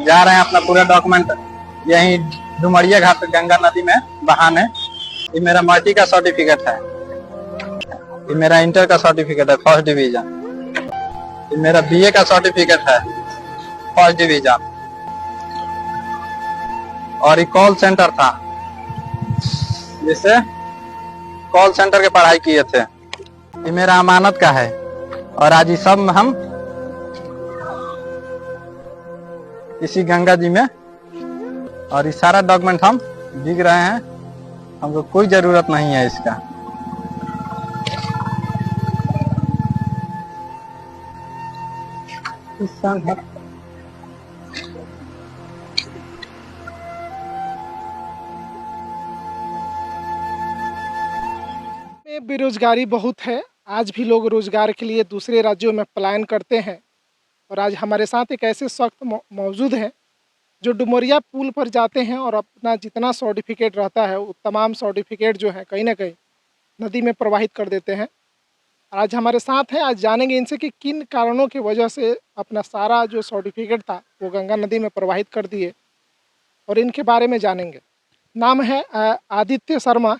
जा रहे हैं अपना पूरा डॉक्यूमेंट यहीं डुमरिया घाट गंगा नदी में बहाने। ये मेरा मैट्रिक का सर्टिफिकेट है, ये मेरा इंटर का सर्टिफिकेट है फर्स्ट डिवीजन, ये मेरा बीए का सर्टिफिकेट है फर्स्ट डिवीजन, और ये कॉल सेंटर था जिससे कॉल सेंटर की पढ़ाई किए थे। ये मेरा अमानत का है और आज ये सब हम इसी गंगा जी में, और ये सारा डॉक्यूमेंट हम दिख रहे हैं, हमको कोई जरूरत नहीं है इसका। में बेरोजगारी बहुत है। आज भी लोग रोजगार के लिए दूसरे राज्यों में पलायन करते हैं और आज हमारे साथ एक ऐसे शख्स मौजूद हैं जो डुमरिया पुल पर जाते हैं और अपना जितना सर्टिफिकेट रहता है वो तमाम सर्टिफिकेट जो है कहीं ना कहीं नदी में प्रवाहित कर देते हैं। आज हमारे साथ हैं, आज जानेंगे इनसे कि किन कारणों की वजह से अपना सारा जो सर्टिफिकेट था वो गंगा नदी में प्रवाहित कर दिए और इनके बारे में जानेंगे। नाम है आदित्य शर्मा।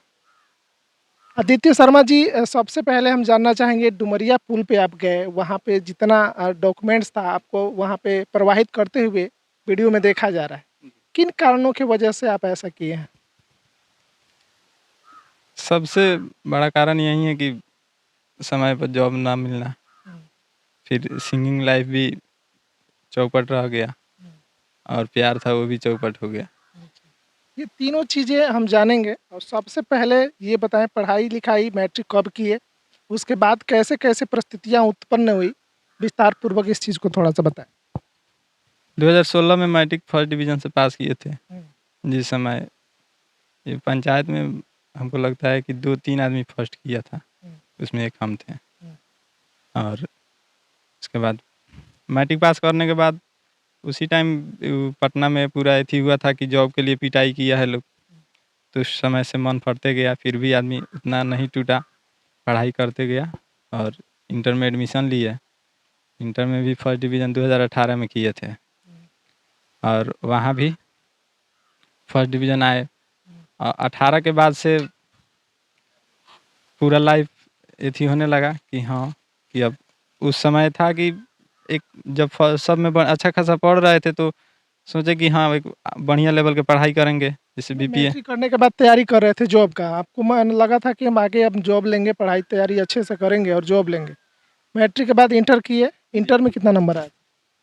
आदित्य शर्मा जी, सबसे पहले हम जानना चाहेंगे डुमरिया पुल पे आप गए, वहाँ पे जितना डॉक्यूमेंट्स था आपको वहाँ पे प्रवाहित करते हुए वीडियो में देखा जा रहा है, किन कारणों की वजह से आप ऐसा किए हैं? सबसे बड़ा कारण यही है कि समय पर जॉब ना मिलना, फिर सिंगिंग लाइफ भी चौपट रह गया और प्यार था वो भी चौपट हो गया। ये तीनों चीज़ें हम जानेंगे और सबसे पहले ये बताएं पढ़ाई लिखाई मैट्रिक कब किए, उसके बाद कैसे कैसे परिस्थितियाँ उत्पन्न हुई, विस्तार पूर्वक इस चीज़ को थोड़ा सा बताएं। 2016 में मैट्रिक फर्स्ट डिवीजन से पास किए थे। जिस समय ये पंचायत में हमको लगता है कि 2-3 आदमी फर्स्ट किया था, उसमें एक हम थे। और उसके बाद मैट्रिक पास करने के बाद उसी टाइम पटना में पूरा एथी हुआ था कि जॉब के लिए पिटाई किया है लोग, तो उस समय से मन फटते गया, फिर भी आदमी उतना नहीं टूटा, पढ़ाई करते गया और इंटर में एडमिशन लिए। इंटर में भी फर्स्ट डिवीज़न 2018 में किए थे और वहाँ भी फर्स्ट डिवीज़न आए। और 18 के बाद से पूरा लाइफ एथी होने लगा कि हाँ, कि अब उस समय था कि एक जब सब में अच्छा खासा पढ़ रहे थे तो सोचे कि हाँ, एक बढ़िया लेवल की पढ़ाई करेंगे, जैसे बीपीए। मैट्रिक करने के बाद तैयारी कर रहे थे जॉब का, आपको मन लगा था कि हम आगे अब जॉब लेंगे, पढ़ाई तैयारी अच्छे से करेंगे और जॉब लेंगे। मैट्रिक के बाद इंटर किए, इंटर में कितना नंबर आया?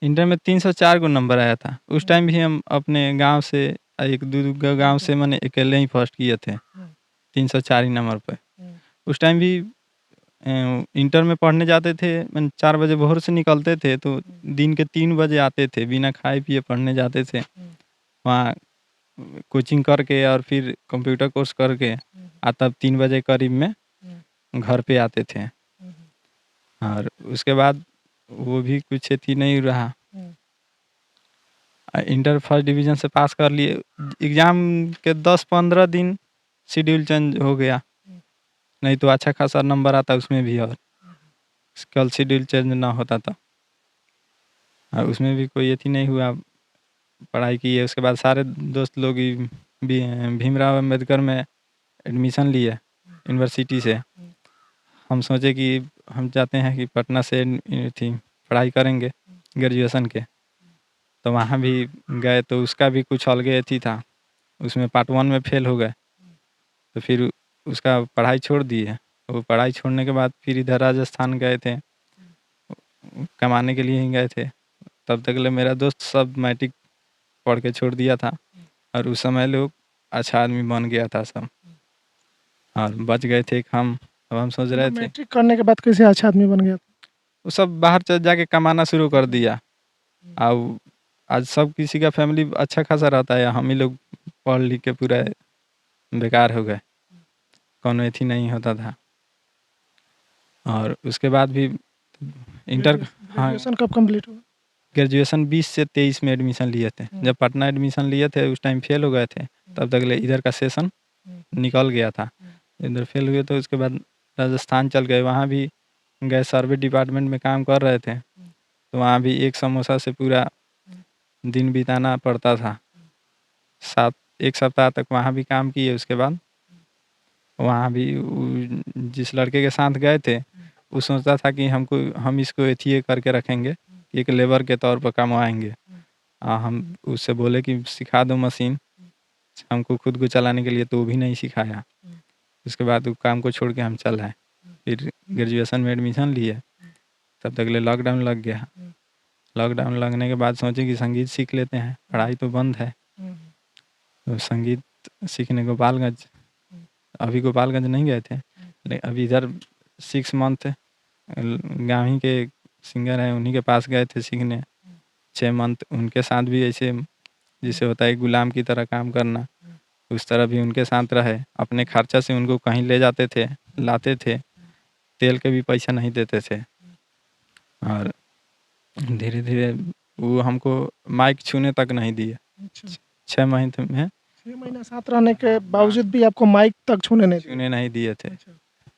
इंटर में 304 को नंबर आया था। उस टाइम भी हम अपने गांव से एक दो गांव से मैंने अकेले ही फर्स्ट किए थे 304 ही नंबर पर। उस टाइम भी इंटर में पढ़ने जाते थे, मैंने 4 बजे भोर से निकलते थे तो दिन के 3 बजे आते थे, बिना खाए पिए पढ़ने जाते थे। वहाँ कोचिंग करके और फिर कंप्यूटर कोर्स करके तब 3 बजे करीब में घर पे आते थे। और उसके बाद वो भी कुछ अथी नहीं रहा। इंटर फर्स्ट डिवीज़न से पास कर लिए, एग्ज़ाम के 10-15 दिन शेड्यूल चेंज हो गया, नहीं तो अच्छा खासा नंबर आता उसमें भी, और कल शेड्यूल चेंज ना होता था और उसमें भी कोई अथी नहीं हुआ, पढ़ाई की है। उसके बाद सारे दोस्त लोग ही भीमराव अम्बेडकर में एडमिशन लिए यूनिवर्सिटी से। हम सोचे कि हम चाहते हैं कि पटना से थी पढ़ाई करेंगे ग्रेजुएशन के, तो वहाँ भी गए तो उसका भी कुछ अलगे अथी था, उसमें पार्ट 1 में फेल हो गए तो फिर उसका पढ़ाई छोड़ दिए। वो पढ़ाई छोड़ने के बाद फिर इधर राजस्थान गए थे, कमाने के लिए ही गए थे। तब तक ले मेरा दोस्त सब मैट्रिक पढ़ के छोड़ दिया था और उस समय लोग अच्छा आदमी बन गया था सब, और बच गए थे हम। अब हम सोच रहे थे मैट्रिक करने के बाद कैसे अच्छा आदमी बन गया? वो सब बाहर चल जाके कमाना शुरू कर दिया। अब आज सब किसी का फैमिली अच्छा खासा रहता है, हम ही लोग पढ़ लिख के पूरा बेकार हो गए, कौन अथी नहीं होता था। और उसके बाद भी इंटर, हाँ, ग्रेजुएशन कब कंप्लीट हुआ? ग्रेजुएशन 20 से 23 में एडमिशन लिए थे। जब पटना एडमिशन लिए थे उस टाइम फेल हो गए थे, तब तक ले इधर का सेशन निकल गया था। इधर फेल हुए तो उसके बाद राजस्थान चल गए, वहाँ भी गए, सर्वे डिपार्टमेंट में काम कर रहे थे, तो वहाँ भी एक समोसा से पूरा दिन बिताना पड़ता था। 1 सप्ताह तक वहाँ भी काम किए। उसके बाद वहाँ भी जिस लड़के के साथ गए थे वो सोचता था कि हम इसको एथिए करके रखेंगे, एक लेबर के तौर पर कमाएंगे। हम उससे बोले कि सिखा दो मशीन हमको खुद को चलाने के लिए, तो वो भी नहीं सिखाया। उसके बाद वो काम को छोड़ के हम चल आए। फिर ग्रेजुएशन में एडमिशन लिए, तब तक ले लॉकडाउन लग गया। लॉकडाउन लगने के बाद सोचे कि संगीत सीख लेते हैं, पढ़ाई तो बंद है। तो संगीत सीखने गोपालगंज, अभी गोपालगंज नहीं गए थे, लेकिन अभी इधर 6 मंथ गाँव ही के सिंगर हैं उन्हीं के पास गए थे सीखने। 6 मंथ उनके साथ भी ऐसे जैसे होता है गुलाम की तरह काम करना, उस तरह भी उनके साथ रहे। अपने खर्चा से उनको कहीं ले जाते थे, लाते थे, तेल के भी पैसा नहीं देते थे। और धीरे धीरे वो हमको माइक छूने तक नहीं दिए। अच्छा, 6 महीने में 6 महीना साथ रहने के बावजूद भी आपको माइक तक छूने नहीं दिया? छूने नहीं दिए थे। अच्छा,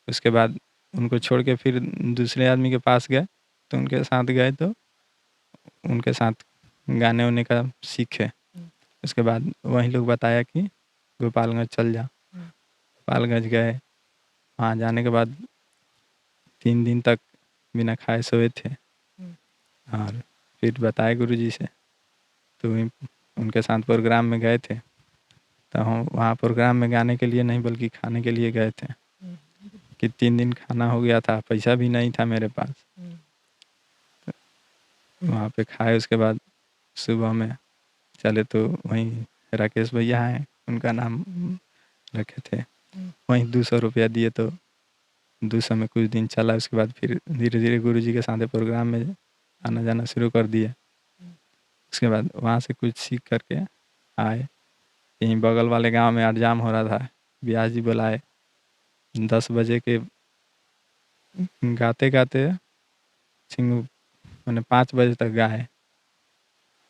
उसके बाद उनको छोड़ के फिर दूसरे आदमी के पास गए, तो उनके साथ गए, तो उनके साथ गाने वाने का सीखे। उसके बाद वही लोग बताया कि गोपालगंज चल जा। गोपालगंज गए, वहाँ जाने के बाद 3 दिन तक बिना खाए सोए थे। और फिर बताए गुरुजी से, तो वहीं उनके साथ प्रोग्राम में गए थे। तो हम वहाँ प्रोग्राम में गाने के लिए नहीं बल्कि खाने के लिए गए थे कि 3 दिन खाना हो गया था, पैसा भी नहीं था मेरे पास। वहाँ पे खाए, उसके बाद सुबह में चले तो वहीं राकेश भैया हैं, उनका नाम रखे थे। वहीं 200 रुपया दिए, तो 200 में कुछ दिन चला। उसके बाद फिर धीरे धीरे गुरुजी के साथ प्रोग्राम में आना जाना शुरू कर दिए। उसके बाद वहाँ से कुछ सीख करके आए। यहीं बगल वाले गांव में एग्जाम हो रहा था, ब्यास जी बुलाए। 10 बजे के गाते गाते मैंने 5 बजे तक गाए।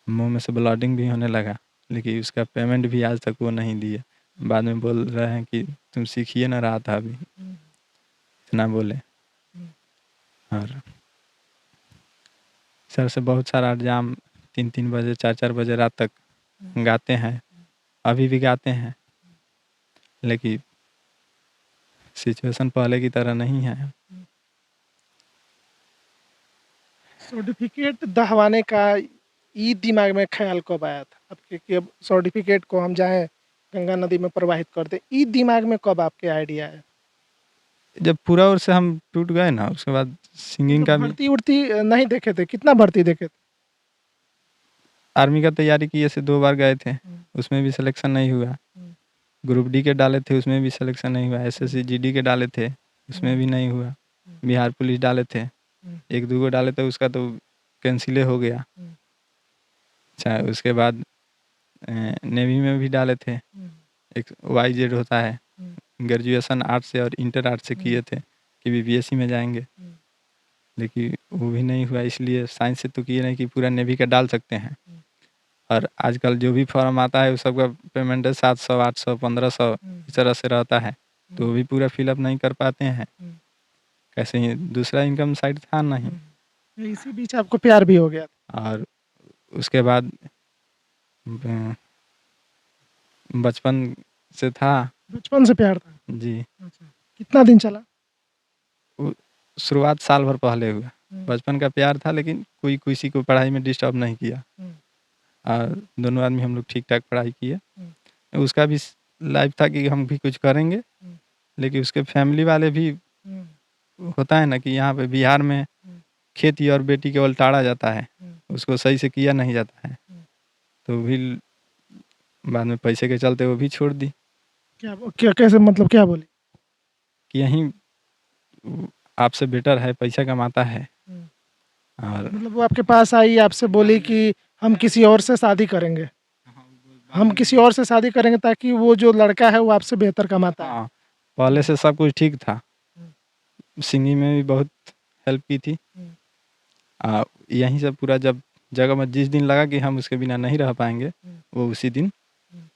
मुंह में से ब्लडिंग भी होने लगा, लेकिन उसका पेमेंट भी आज तक वो नहीं दिए। बाद में बोल रहे हैं कि तुम सीखिए ना रहा था अभी, इतना बोले। और सर से बहुत सारा एग्जाम 3-3 बजे 4-4 बजे रात तक गाते हैं, अभी भी गाते हैं, लेकिन सिचुएशन पहले की तरह नहीं है। सर्टिफिकेट दहवाने का ये दिमाग में ख्याल कब आया था आपके कि अब सर्टिफिकेट को हम जाएं गंगा नदी में प्रवाहित कर दें? ये दिमाग में कब आपके आइडिया आया? जब पूरा ओर से हम टूट गए ना, उसके बाद सिंगिंग मतलब का भी भर्ती उर्ती नहीं देखे थे? कितना भर्ती देखे थे? आर्मी का तैयारी किए से 2 बार गए थे, उसमें भी सिलेक्शन नहीं हुआ। ग्रुप डी के डाले थे, उसमें भी सिलेक्शन नहीं हुआ। SSC GD के डाले थे, उसमें भी नहीं हुआ। बिहार पुलिस डाले थे, 1-2 गो डाले थे, उसका तो कैंसिले हो गया। अच्छा, उसके बाद नेवी में भी डाले थे। एक YZ होता है, ग्रेजुएशन आर्ट्स से और इंटर आर्ट्स से किए थे कि BPSC में जाएंगे, लेकिन वो भी नहीं हुआ। इसलिए साइंस से तो किए नहीं कि पूरा नेवी का डाल सकते हैं। और आजकल जो भी फॉर्म आता है, उस सबका पेमेंट 700, 800, 1500 इस तरह से रहता है, तो वो भी पूरा फिलअप नहीं कर पाते हैं। कैसे ही दूसरा इनकम साइड था नहीं। इसी बीच आपको प्यार भी हो गया? और उसके बाद बचपन से था बचपन से प्यार था? जी। अच्छा, कितना दिन चला? शुरुआत साल भर पहले हुआ। बचपन का प्यार था, लेकिन कोई किसी को पढ़ाई में डिस्टर्ब नहीं किया। और दोनों आदमी हम लोग ठीक ठाक पढ़ाई किए। उसका भी लाइफ था कि हम भी कुछ करेंगे, लेकिन उसके फैमिली वाले भी होता है ना कि यहाँ पे बिहार में खेती और बेटी केवल टाड़ा जाता है, उसको सही से किया नहीं जाता है। तो भी बाद में पैसे के चलते वो भी छोड़ दी क्या क्या कैसे, मतलब क्या बोली? कि यहीं आपसे बेटर है, पैसा कमाता है। और मतलब वो आपके पास आई, आपसे बोली कि हम किसी और से शादी करेंगे, हम किसी और से शादी करेंगे ताकि वो जो लड़का है वो आपसे बेहतर कमाता है? हाँ, पहले से सब कुछ ठीक था। सिंगिंग में भी बहुत हेल्प की थी। यहीं से पूरा जब जगह में जिस दिन लगा कि हम उसके बिना नहीं रह पाएंगे, वो उसी दिन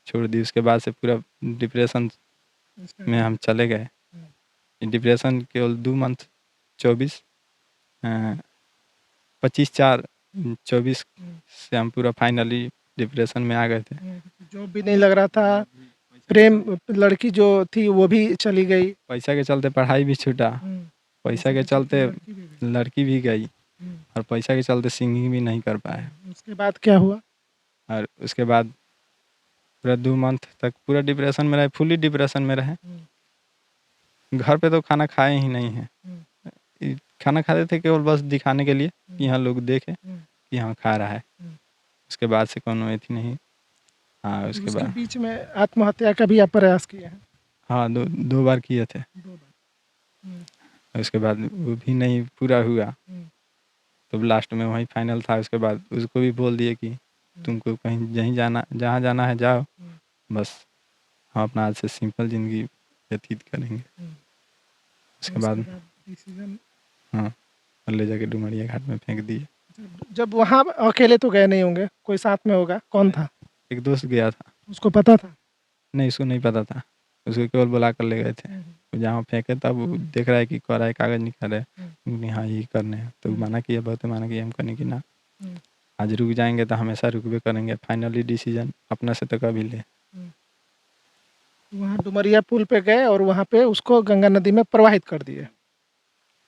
छोड़ दी। उसके बाद से पूरा डिप्रेशन में हम चले गए। डिप्रेशन केवल 2 मंथ 25/4 24 से हम पूरा फाइनली डिप्रेशन में आ गए थे। जॉब भी नहीं लग रहा था, प्रेम लड़की जो थी वो भी चली गई। पैसा के चलते पढ़ाई भी छूटा, पैसा के चलते लड़की भी गई और पैसा के चलते सिंगिंग भी नहीं कर पाए। उसके बाद क्या हुआ? और उसके बाद पूरा 2 मंथ तक पूरा डिप्रेशन में रहे, फुली डिप्रेशन में रहे। घर पे तो खाना खाए ही नहीं है, खाना खाते थे केवल बस दिखाने के लिए कि यहाँ लोग देखे कि हाँ खा रहा है। उसके बाद से कौन थी नहीं। हाँ उसके उसके बाद बीच में आत्महत्या का भी आप प्रयास किए हैं? हाँ 2 बार किए थे। उसके बाद वो भी नहीं पूरा हुआ, तो लास्ट में वही फाइनल था। उसके बाद उसको भी बोल दिए कि तुमको कहीं जहीं जाना, जहाँ जाना है जाओ, बस हम अपना आज से सिंपल ज़िंदगी व्यतीत करेंगे। उसके बाद हाँ और ले जाके डुमरिया घाट में फेंक दिए। जब वहाँ अकेले तो गए नहीं होंगे, कोई साथ में होगा, कौन था? एक दोस्त गया था। उसको पता था? नहीं उसको नहीं पता था, उसको केवल बुला कर ले गए थे। तो जहाँ फेंके तब वो देख रहा है कि कह रहा है कागज़ निकाल रहा है, हाँ यही करने हैं। तो मना किया, बहुत मना किया, हम कहने की ना आज रुक जाएंगे तो हमेशा रुकबे करेंगे, फाइनली डिसीजन अपना से तो कभी ले। वहाँ डुमरिया पुल पे गए और वहाँ पे उसको गंगा नदी में प्रवाहित कर दिए।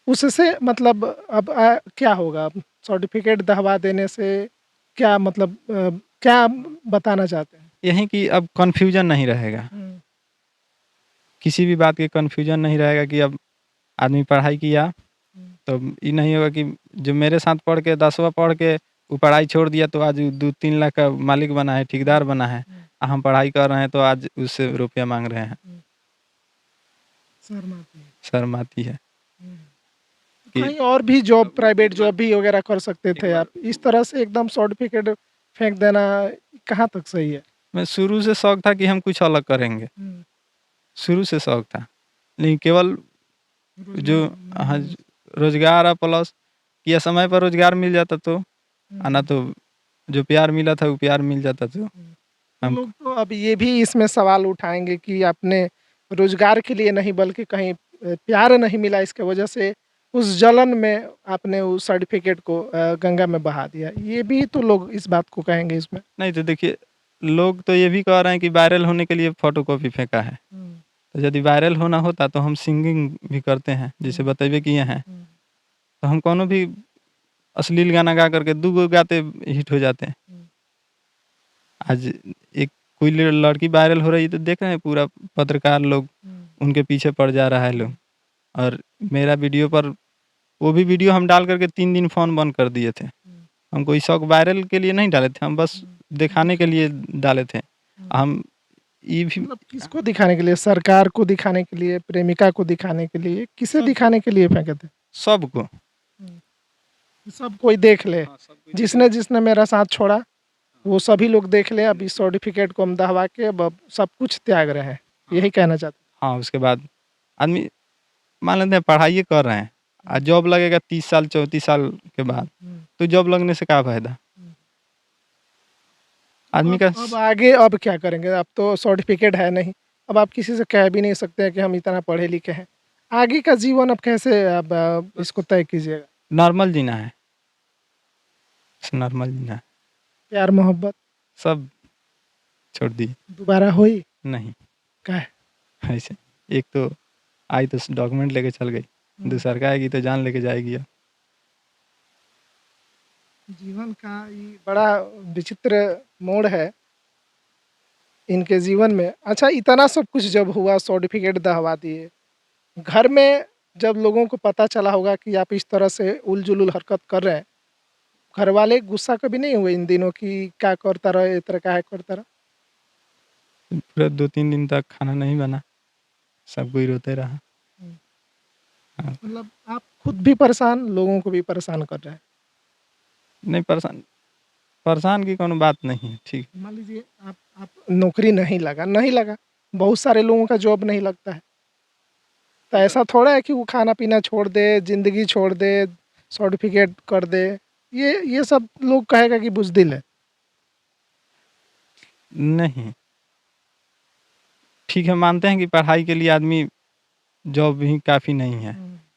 उससे मतलब अब क्या होगा? अब सर्टिफिकेट दहवा देने से क्या मतलब क्या बताना चाहते हैं? यही कि अब कन्फ्यूजन नहीं रहेगा, किसी भी बात की कन्फ्यूजन नहीं रहेगा कि अब आदमी पढ़ाई किया तो ये नहीं होगा कि जो मेरे साथ पढ़ के 10वां पढ़ के वो पढ़ाई छोड़ दिया तो आज 2-3 लाख का मालिक बना है, ठेकेदार बना है। हम पढ़ाई कर रहे हैं तो आज उससे रुपया मांग रहे हैं। शर्म आती है कि कहीं और भी जॉब, प्राइवेट जॉब भी वगैरह कर सकते थे आप। इस तरह से एकदम सर्टिफिकेट फेंक देना कहाँ तक सही है? मैं शुरू से शौक था कि हम कुछ अलग करेंगे, शुरू से शौक था, लेकिन केवल जो हाँ रोजगार प्लस या समय पर रोजगार मिल जाता तो आना, तो जो प्यार मिला था वो प्यार मिल जाता तो हम लोग तो अब ये भी इसमें सवाल उठाएंगे कि आपने रोजगार के लिए नहीं बल्कि कहीं प्यार नहीं मिला, इसके वजह से उस जलन में आपने उस सर्टिफिकेट को गंगा में बहा दिया। ये भी तो लोग इस बात को कहेंगे इसमें। नहीं। तो देखिए लोग तो ये भी कह रहे हैं कि वायरल होने के लिए फोटोकॉपी फेंका है। तो यदि वायरल होना होता तो हम सिंगिंग भी करते हैं, जैसे बतेबे किए हैं। तो हम कोनो भी अश्लील गाना गा करके 2 गो गाते हिट हो जाते हैं। आज एक कोई लड़की वायरल हो रही है तो देख रहे हैं पूरा पत्रकार लोग उनके पीछे पड़ जा रहा है लोग। और मेरा वीडियो पर वो भी वीडियो हम डाल करके 3 दिन फ़ोन बंद कर दिए थे। हम कोई शौक वायरल के लिए नहीं डाले थे, हम बस दिखाने के लिए डाले थे। हम ये भी मतलब किसको दिखाने के लिए? सरकार को दिखाने के लिए, प्रेमिका को दिखाने के लिए, किसे दिखाने के लिए फेंके थे? सबको, सब कोई देख ले, जिसने जिसने मेरा साथ छोड़ा वो सभी लोग देख ले। अब इस सर्टिफिकेट को हम दहवा के अब सब कुछ त्याग रहे हैं, यही कहना चाहते हैं। हाँ उसके बाद आदमी मान लेते हैं पढ़ाई कर रहे हैं और जॉब लगेगा 30 साल 34 साल के बाद, तो जॉब लगने से क्या फायदा आदमी का? अब आगे अब क्या करेंगे? अब तो सर्टिफिकेट है नहीं, अब आप किसी से कह भी नहीं सकते हैं कि हम इतना पढ़े लिखे हैं। आगे का जीवन अब कैसे अब इसको तय कीजिएगा? नॉर्मल जीना है, नॉर्मल जीना है, प्यार मोहब्बत सब छोड़ दी। दोबारा हुई नहीं क्या है? ऐसे एक तो आई तो डॉक्यूमेंट लेके चल गई, दूसर का आएगी तो जान लेके जाएगी। अब जीवन का ये बड़ा विचित्र मोड़ है इनके जीवन में। अच्छा, इतना सब कुछ जब हुआ, सर्टिफिकेट दहवा दिए, घर में जब लोगों को पता चला होगा कि आप इस तरह से उल-जुलूल हरकत कर रहे हैं, घर वाले गुस्सा कभी नहीं हुए इन दिनों कि क्या करता रहे, इस तरह काहे करता रहा? पूरा 2-3 दिन तक खाना नहीं बना, सब कोई रोते रहा। मतलब आप खुद भी परेशान, लोगों को भी परेशान कर रहे हैं। नहीं परेशान, परेशान की कोनो बात नहीं है, ठीक। मान लीजिए आप नौकरी नहीं लगा, बहुत सारे लोगों का जॉब नहीं लगता है। तो ऐसा थोड़ा है कि वो खाना-पीना छोड़ दे, ज़िंदगी छोड़ दे, सर्टिफिकेट कर दे। ये सब लोग कहेगा कि बुज़दिल है। नहीं, ठीक है मानते हैं कि पढ़ाई के लिए आदमी जॉब भी काफ़ी नहीं है,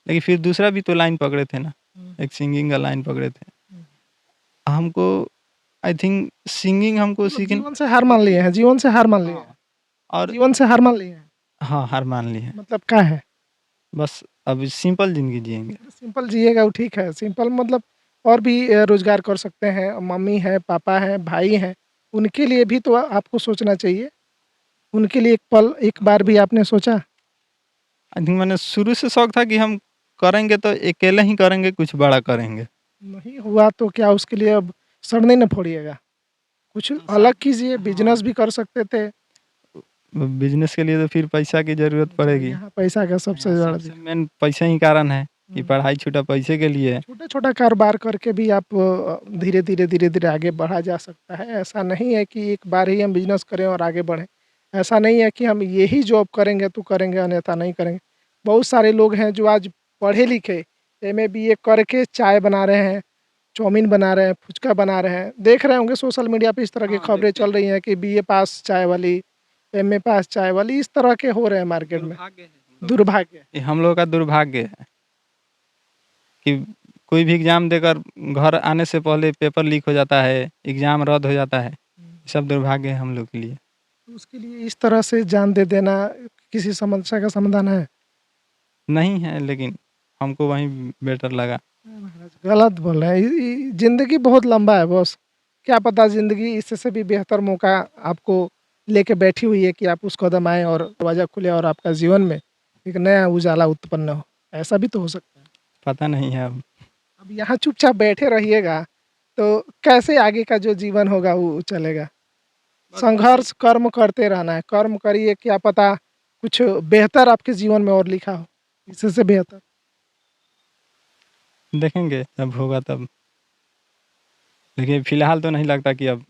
लेकिन फिर दूसरा भी तो लाइन पकड़े थे ना, एक सिंगिंग का लाइन पकड़े थे। हमको आई थिंक सिंगिंग हमको मतलब सीखन जीवन से हार मान लिए हैं, जीवन से हार मान लिए हैं, हाँ, और जीवन से हार मान लिए हैं। हाँ, हार मान ली है। मतलब क्या है? बस अब सिंपल ज़िंदगी जिएँगे। सिंपल जिएगा वो ठीक है, सिंपल मतलब और भी रोज़गार कर सकते हैं, मम्मी है, पापा हैं, भाई हैं, उनके लिए भी तो आपको सोचना चाहिए। उनके लिए एक पल, एक बार भी आपने सोचा? आई थिंक मैंने शुरू से शौक था कि हम करेंगे तो अकेले ही करेंगे, कुछ बड़ा करेंगे। नहीं हुआ तो क्या उसके लिए अब सर नहीं ना फोड़िएगा? कुछ तो अलग सर कीजिए, बिज़नेस हाँ, भी कर सकते थे। बिज़नेस के लिए तो फिर पैसा की ज़रूरत पड़ेगी। यहाँ पैसा का यहाँ सबसे बड़ा सबसे मेन पैसा ही कारण है कि हुँ। पढ़ाई छूटा पैसे के लिए है। छोटा-छोटा कारोबार करके भी आप धीरे-धीरे, धीरे-धीरे आगे बढ़ा जा सकता है। ऐसा नहीं है कि एक बार ही हम बिज़नेस करें और आगे बढ़ें। ऐसा नहीं है कि हम यही जॉब करेंगे तो करेंगे अन्यथा नहीं करेंगे। बहुत सारे लोग हैं जो आज पढ़े-लिखे एमए, बीए करके चाय बना रहे हैं, चाउमीन बना रहे हैं, फुचका बना रहे हैं। देख रहे होंगे सोशल मीडिया पे इस तरह की हाँ, खबरें देखते चल हैं। रही हैं कि बीए पास चाय वाली, एमए पास चाय वाली, इस तरह के हो रहे हैं मार्केट में। दुर्भाग्य है हम लोग का। दुर्भाग्य। ये हम लोग का दुर्भाग्य है कि कोई भी एग्ज़ाम देकर घर आने से पहले पेपर लीक हो जाता है, एग्ज़ाम रद्द हो जाता है। ये सब दुर्भाग्य है हम लोग के लिए। तो उसके लिए इस तरह से जान दे देना किसी समस्या का समाधान है? नहीं है लेकिन हमको वही बेटर लगा। महाराज गलत बोल रहे हैं। ज़िंदगी बहुत लंबा है बॉस। क्या पता ज़िंदगी इससे भी बेहतर मौका आपको लेके बैठी हुई है कि आप उस कदम आएँ और दरवाज़ा खुले और आपका जीवन में एक नया उजाला उत्पन्न हो। ऐसा भी तो हो सकता है। पता नहीं है अब। अब यहाँ चुपचाप बैठे रहिएगा तो कैसे आगे का जो जीवन होगा वो चलेगा? बस ऐसे संघर्ष कर्म करते रहना है। कर्म करिए, क्या पता कुछ बेहतर आपके जीवन में और लिखा हो, इससे बेहतर। देखेंगे जब होगा तब। लेकिन फ़िलहाल तो नहीं लगता कि अब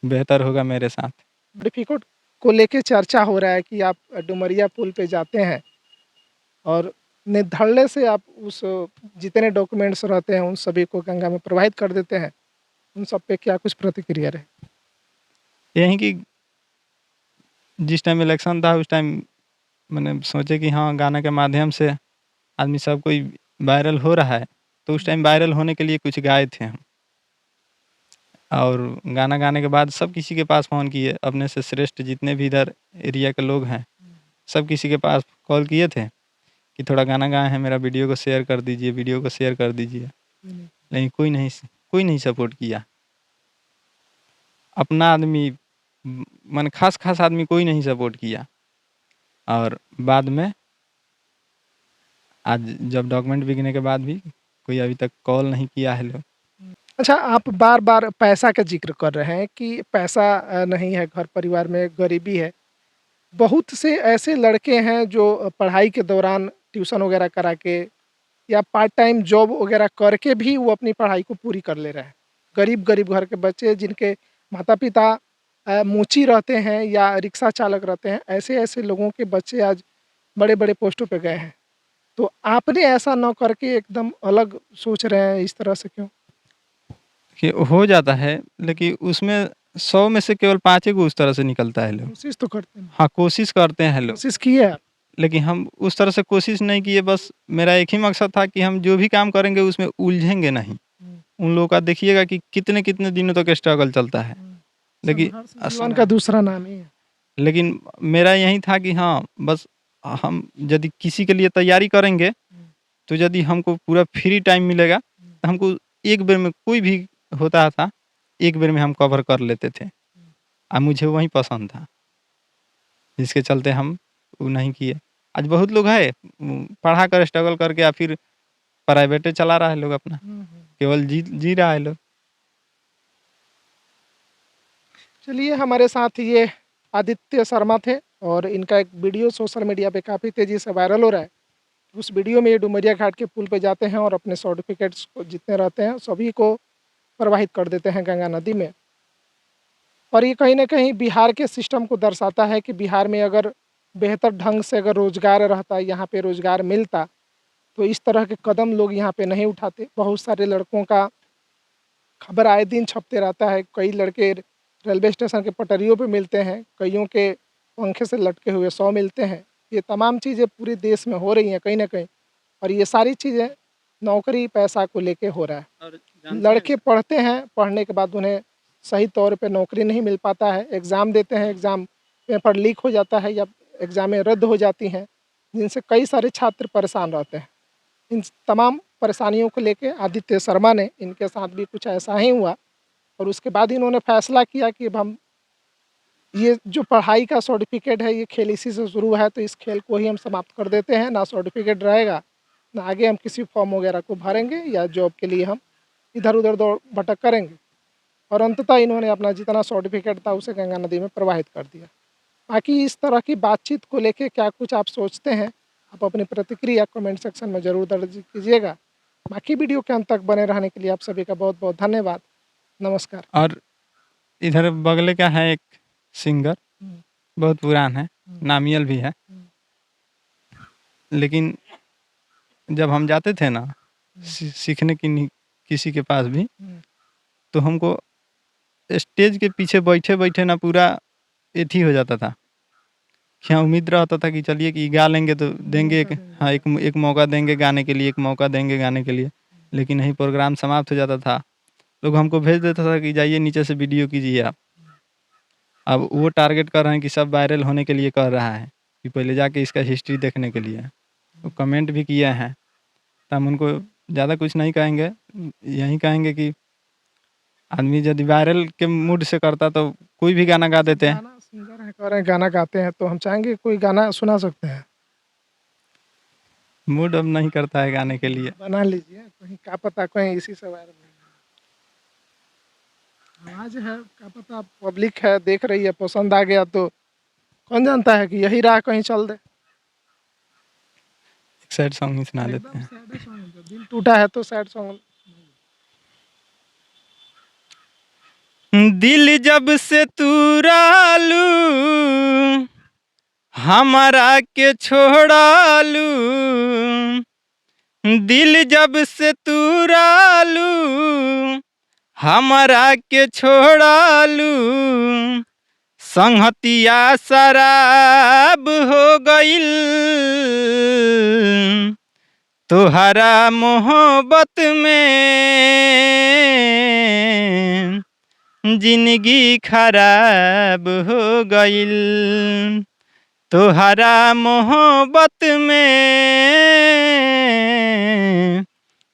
बेहतर होगा मेरे साथ। सर्टिफिकेट को लेके चर्चा हो रहा है कि आप डुमरिया पुल पे जाते हैं और निर्धड़ल्ले से आप उस जितने डॉक्यूमेंट्स रहते हैं उन सभी को गंगा में प्रवाहित कर देते हैं। उन सब पे क्या कुछ प्रतिक्रिया रहे? यही कि जिस टाइम इलेक्शन था उस टाइम मैंने सोचे कि हाँ, गाना के माध्यम से आदमी सब कोई वायरल हो रहा है, तो उस टाइम वायरल होने के लिए कुछ गाए थे हम। और गाना गाने के बाद सब किसी के पास फ़ोन किए, अपने से श्रेष्ठ जितने भी इधर एरिया के लोग हैं, सब किसी के पास कॉल किए थे कि थोड़ा गाना गाए हैं, मेरा वीडियो को शेयर कर दीजिए, वीडियो को शेयर कर दीजिए। लेकिन कोई नहीं सपोर्ट किया। अपना आदमी माने ख़ास-ख़ास आदमी कोई नहीं सपोर्ट किया। और बाद में आज जब डॉक्यूमेंट बिकने के बाद भी कोई अभी तक कॉल नहीं किया है लोग। अच्छा, आप बार-बार पैसा का ज़िक्र कर रहे हैं कि पैसा नहीं है, घर परिवार में गरीबी है। बहुत से ऐसे लड़के हैं जो पढ़ाई के दौरान ट्यूशन वगैरह करा के या पार्ट टाइम जॉब वगैरह करके भी वो अपनी पढ़ाई को पूरी कर ले रहे हैं। गरीब-गरीब घर के बच्चे जिनके माता-पिता मुची रहते हैं या रिक्शा चालक रहते हैं, ऐसे-ऐसे लोगों के बच्चे आज बड़े-बड़े पोस्टों पे गए हैं। तो आपने ऐसा ना करके एकदम अलग सोच रहे हैं, इस तरह से क्यों? कि हो जाता है, लेकिन उसमें 100 में से केवल 5 ही को उस तरह से निकलता है लोग। कोशिश तो करते हैं। हाँ, कोशिश करते हैं लोग, कोशिश की है आप? लेकिन हम उस तरह से कोशिश नहीं किए। बस मेरा एक ही मकसद था कि हम जो भी काम करेंगे उसमें उलझेंगे नहीं। हुँ, उन लोगों का देखिएगा कि कितने-कितने दिनों तक स्ट्रगल चलता है। हुँ। लेकिन संघर्ष अस जीवन का दूसरा नाम ही है। लेकिन मेरा यही था कि हाँ, बस हम यदि किसी के लिए तैयारी करेंगे, हुँ, तो यदि हमको पूरा फ्री टाइम मिलेगा, हुँ, तो हमको एक बेर में कोई भी होता था, एक बेर में हम कवर कर लेते थे। हुँ। मुझे वही पसंद था, जिसके चलते हम वो नहीं किए। आज बहुत लोग हैं पढ़ा कर स्ट्रगल करके या फिर प्राइवेटे चला रहा है लोग अपना, हुँ, हुँ। केवल जी जी रहा है लोग। चलिए, हमारे साथ ये आदित्य शर्मा थे और इनका एक वीडियो सोशल मीडिया पे काफ़ी तेज़ी से वायरल हो रहा है। उस वीडियो में ये डुमरिया घाट के पुल पे जाते हैं और अपने सर्टिफ़िकेट्स को जितने रहते हैं सभी को प्रवाहित कर देते हैं गंगा नदी में। और ये कहीं न कहीं बिहार के सिस्टम को दर्शाता है कि बिहार में अगर बेहतर ढंग से अगर रोज़गार रहता, यहाँ पे रोज़गार मिलता, तो इस तरह के कदम लोग यहाँ पे नहीं उठाते। बहुत सारे लड़कों का खबर आए दिन छपते रहता है। कई लड़के रेलवे स्टेशन के पटरियों पे मिलते हैं, कइयों के पंखे से लटके हुए 100 मिलते हैं। ये तमाम चीज़ें पूरे देश में हो रही हैं कहीं न कहीं और ये सारी चीज़ें नौकरी पैसा को लेके हो रहा है। और लड़के पढ़ते हैं, पढ़ने के बाद उन्हें सही तौर पे नौकरी नहीं मिल पाता है, एग्ज़ाम देते हैं, एग्ज़ाम पेपर लीक हो जाता है या एग्ज़ामें रद्द हो जाती हैं, जिनसे कई सारे छात्र परेशान रहते हैं। इन तमाम परेशानियों को लेके आदित्य शर्मा ने, इनके साथ भी कुछ ऐसा ही हुआ और उसके बाद इन्होंने फैसला किया कि अब हम ये जो पढ़ाई का सर्टिफिकेट है, ये खेल इसी से शुरू है, तो इस खेल को ही हम समाप्त कर देते हैं। ना सर्टिफिकेट रहेगा, ना आगे हम किसी फॉर्म वगैरह को भरेंगे या जॉब के लिए हम इधर उधर दौड़ भटक करेंगे। और अंततः इन्होंने अपना जितना सर्टिफिकेट था उसे गंगा नदी में प्रवाहित कर दिया। बाकी इस तरह की बातचीत को लेके क्या कुछ आप सोचते हैं, आप अपनी प्रतिक्रिया कमेंट सेक्शन में ज़रूर दर्ज कीजिएगा। बाकी वीडियो के अंत तक बने रहने के लिए आप सभी का बहुत बहुत धन्यवाद। नमस्कार। और इधर बगले का है एक सिंगर, हम्म, बहुत पुरान है, हम्म, नामियल भी है। लेकिन जब हम जाते थे ना सीखने किसी के पास भी, हम्म, तो हमको स्टेज के पीछे बैठे बैठे ना पूरा एथी हो जाता था कि हाँ, उम्मीद रहता था कि चलिए कि गा लेंगे तो देंगे एक, हाँ, एक मौका देंगे गाने के लिए, एक मौका देंगे गाने के लिए। लेकिन यही प्रोग्राम समाप्त हो जाता था, लोग हमको भेज देता था कि जाइए नीचे से वीडियो कीजिए आप। अब वो टारगेट कर रहे हैं कि सब वायरल होने के लिए कर रहा है कि पहले जाके इसका हिस्ट्री देखने के लिए। वो कमेंट भी किए हैं, तो हम उनको ज़्यादा कुछ नहीं कहेंगे, यही कहेंगे कि आदमी यदि वायरल के मूड से करता तो कोई भी गाना गा देते हैं। गाना सिंगर है, कह रहे हैं गाना गाते हैं, तो हम चाहेंगे कोई गाना सुना सकते हैं। मूड अब नहीं करता है गाने के लिए। बना लीजिए, कहीं क्या पता कहीं इसी से वायरल आवाज़ है, क्या पता पब्लिक है देख रही है, पसंद आ गया तो कौन जानता है कि यही राह कहीं चल दे। एक सैड सॉन्ग ही सुना देते एकदम हैं। सैड सॉन्ग, जब दिल टूटा है तो सैड सॉन्ग। दिल जब से तूरालू हमारा के छोड़ालू, दिल जब से तूरालू हमारा के छोड़ालू, संहतिया शराब हो गइल तोहरा मोहब्बत में, जिंदगी खराब हो गइल तोहरा मोहब्बत में,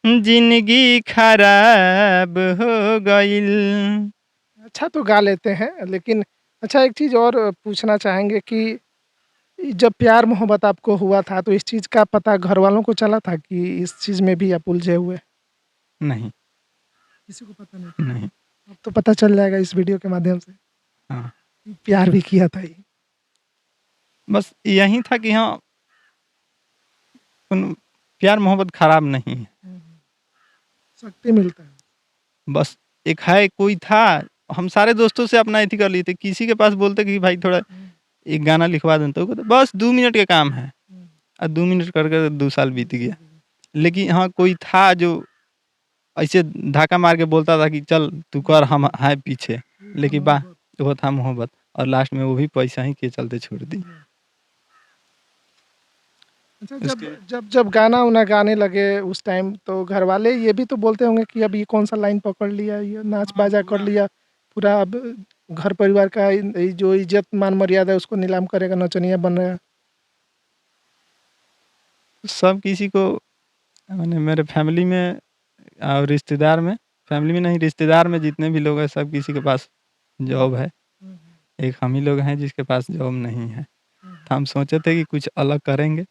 जिंदगी खराब हो गइल। अच्छा तो गा लेते हैं, लेकिन अच्छा एक चीज़ और पूछना चाहेंगे कि जब प्यार मोहब्बत आपको हुआ था तो इस चीज़ का पता घर वालों को चला था कि इस चीज़ में भी आप उलझे हुए? नहीं, किसी को पता नहीं? नहीं। अब तो पता चल जाएगा इस वीडियो के माध्यम से। हाँ, प्यार भी किया था ये। बस यही था कि हाँ, प्यार मोहब्बत खराब नहीं है, शक्ति मिलता है। बस एक है, कोई था, हम सारे दोस्तों से अपना एथी कर लिए थे, किसी के पास बोलते कि भाई थोड़ा एक गाना लिखवा दें, तो बस 2 मिनट का काम है, और 2 मिनट करके 2 साल बीत गया। लेकिन हाँ, कोई था जो ऐसे धक्का मार के बोलता था कि चल तू कर, हम हैं पीछे, लेकिन वाह, वो था मोहब्बत, और लास्ट में वो भी पैसा ही के चलते छोड़ दी। अच्छा, जब जब गाना उना गाने लगे उस टाइम, तो घर वाले ये भी तो बोलते होंगे कि अब ये कौन सा लाइन पकड़ लिया, ये नाच बाजा कर लिया पूरा, अब घर परिवार का जो इज्जत मान मर्यादा है उसको नीलाम करेगा, नचनिया बन रहा है। सब किसी को, मैंने मेरे फैमिली में और रिश्तेदार में, फैमिली में नहीं रिश्तेदार में जितने भी लोग हैं, सब किसी के पास जॉब है। एक हम ही लोग हैं जिसके पास जॉब नहीं है। तो हम सोचे थे कि कुछ अलग करेंगे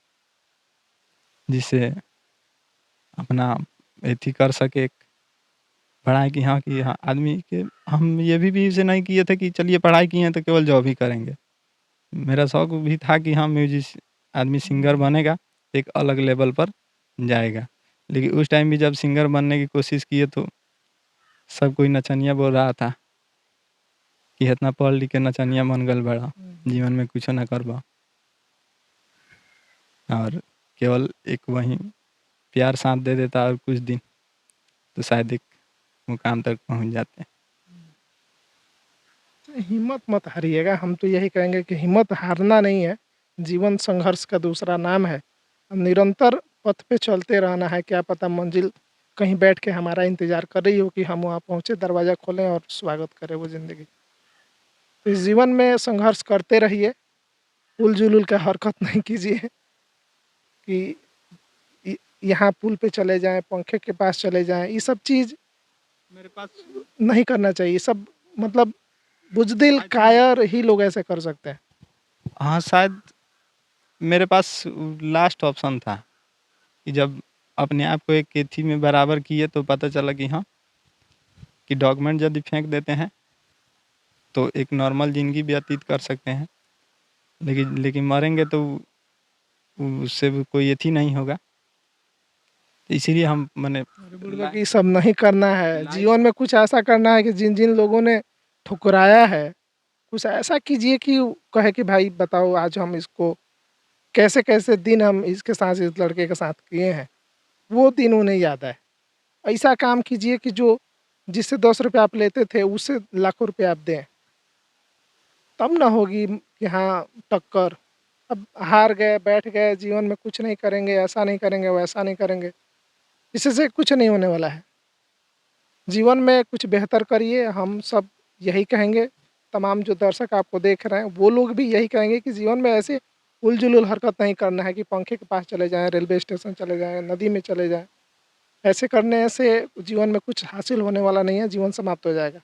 जिससे अपना एथी कर सके, पढ़ाई की, हाँ कि हाँ आदमी के, हम ये भी इसे नहीं किए थे कि चलिए पढ़ाई किए हैं तो केवल जॉब ही करेंगे। मेरा शौक भी था कि हाँ आदमी सिंगर बनेगा, एक अलग लेवल पर जाएगा। लेकिन उस टाइम भी जब सिंगर बनने की कोशिश किए तो सब कोई नचनिया बोल रहा था कि इतना पढ़ लिख के नचनिया बन गल बड़ा, जीवन में कुछ ना करबा, और केवल एक वही प्यार साथ दे देता और कुछ दिन, तो शायद एक मुकाम तक पहुंच जाते। हिम्मत मत हारिएगा, हम तो यही कहेंगे कि हिम्मत हारना नहीं है, जीवन संघर्ष का दूसरा नाम है। निरंतर पथ पे चलते रहना है, क्या पता मंजिल कहीं बैठ के हमारा इंतज़ार कर रही हो कि हम वहाँ पहुँचे, दरवाज़ा खोलें और स्वागत करें वो ज़िंदगी। तो इस जीवन में संघर्ष करते रहिए, उल-जुलूल का हरकत नहीं कीजिए कि इ यहाँ पुल पे चले जाएँ, पंखे के पास चले जाएँ, ये सब चीज़ मेरे पास नहीं करना चाहिए। सब मतलब बुज़दिल, कायर ही लोग ऐसे कर सकते हैं। हाँ, शायद मेरे पास लास्ट ऑप्शन था कि जब अपने आप को एक एथी में बराबर किए तो पता चला कि हाँ, कि डॉक्यूमेंट यदि फेंक देते हैं तो एक नॉर्मल ज़िंदगी व्यतीत कर सकते हैं। लेकिन लेकिन मरेंगे तो उससे भी कोई एथी नहीं होगा। तो इसीलिए हम माने अरे बुड़बक, ये सब नहीं करना है। जीवन में कुछ ऐसा करना है कि जिन-जिन लोगों ने ठुकराया है, कुछ ऐसा कीजिए कि वो कहे कि भाई बताओ आज हम इसको कैसे-कैसे दिन हम इसके साथ, इस लड़के के साथ किए हैं, वो दिन उन्हें याद आए। ऐसा काम कीजिए कि जो जिससे ₹10 आप लेते थे, उससे लाखों रुपए आप दें। तब ना होगी कि हाँ, टक्कर। अब हार गए, बैठ गए, जीवन में कुछ नहीं करेंगे, ऐसा नहीं करेंगे, वैसा नहीं करेंगे, इससे कुछ नहीं होने वाला है। जीवन में कुछ बेहतर करिए, हम सब यही कहेंगे। तमाम जो दर्शक आपको देख रहे हैं, वो लोग भी यही कहेंगे कि जीवन में ऐसे उल-जुलूल हरकत नहीं करना है कि पंखे के पास चले जाएँ, रेलवे स्टेशन चले जाएँ, नदी में चले जाएँ। ऐसे करने से जीवन में कुछ हासिल होने वाला नहीं है, जीवन समाप्त हो जाएगा।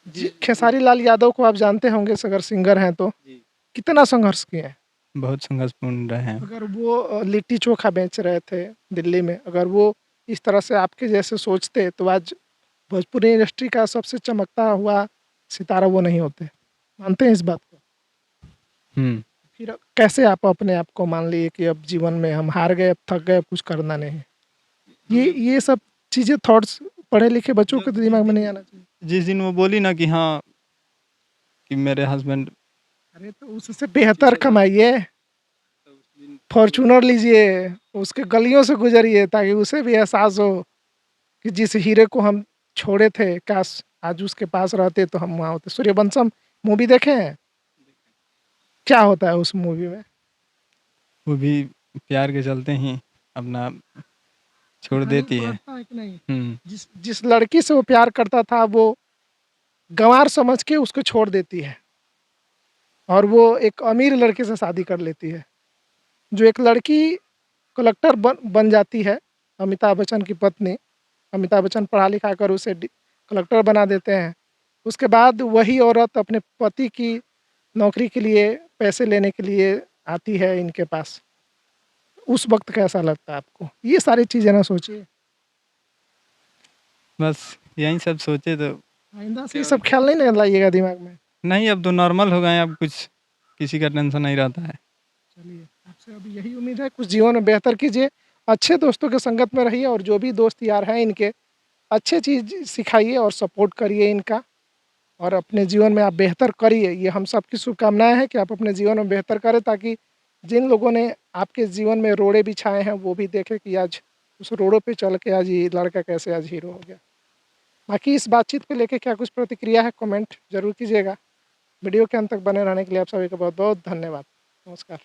जी, खेसारी लाल यादव को आप जानते होंगे, अगर सिंगर हैं तो। जी। कितना संघर्ष किए हैं। बहुत संघर्षपूर्ण रहे हैं। अगर वो लिट्टी चोखा बेच रहे थे दिल्ली में, अगर वो इस तरह से आपके जैसे सोचते तो आज भोजपुरी इंडस्ट्री का सबसे चमकता हुआ सितारा वो नहीं होते। मानते हैं इस बात को? हुँ। फिर कैसे आप अपने आप को मान लिए कि अब जीवन में हम हार गए, अब थक गए, अब कुछ करना नहीं है? ये सब चीज़ें, थॉट्स पढ़े लिखे बच्चों के दिमाग में नहीं आना चाहिए। जिस दिन वो बोली ना कि हाँ, कि मेरे हस्बैंड अरे तो उससे बेहतर कमाइए, फॉर्च्यूनर लीजिए, उसके गलियों से गुजरिए ताकि उसे भी एहसास हो कि जिस हीरे को हम छोड़े थे, काश आज उसके पास रहते तो हम वहाँ होते। सूर्यवंशम मूवी देखे हैं? क्या होता है उस मूवी में? वो भी प्यार के चलते ही अपना छोड़ कहानी देती है। पढ़ता है कि नहीं? हुँ। जिस जिस लड़की से वो प्यार करता था, वो गँवार समझ के उसको छोड़ देती है और वो एक अमीर लड़के से शादी कर लेती है। जो एक लड़की कलेक्टर बन बन जाती है, अमिताभ बच्चन की पत्नी, अमिताभ बच्चन पढ़ा लिखा कर उसे कलेक्टर बना देते हैं। उसके बाद वही औरत अपने पति की नौकरी के लिए, पैसे लेने के लिए आती है इनके पास। उस वक्त कैसा लगता है आपको? ये सारी चीज़ें ना सोचिए। बस यही सब सोचे तो आइंदा से ये सब ख्याल नहीं ना लाइएगा दिमाग में। नहीं, अब तो नॉर्मल हो गए हैं, अब कुछ किसी का टेंशन नहीं रहता है। चलिए, आपसे अभी यही उम्मीद है, कुछ जीवन में बेहतर कीजिए, अच्छे दोस्तों के संगत में रहिए और जो भी दोस्त यार हैं इनके, अच्छे चीज़ सिखाइए और सपोर्ट करिए इनका और अपने जीवन में आप बेहतर करिए। ये हम सबकी शुभकामनाएँ हैं कि आप अपने जीवन में बेहतर करें, ताकि जिन लोगों ने आपके जीवन में रोड़े बिछाए हैं, वो भी देखें कि आज उस रोड़ों पे चल के आज ये लड़का कैसे आज हीरो हो गया। बाकी इस बातचीत को लेके क्या कुछ प्रतिक्रिया है, कमेंट ज़रूर कीजिएगा। वीडियो के अंत तक बने रहने के लिए आप सभी का बहुत-बहुत धन्यवाद। नमस्कार।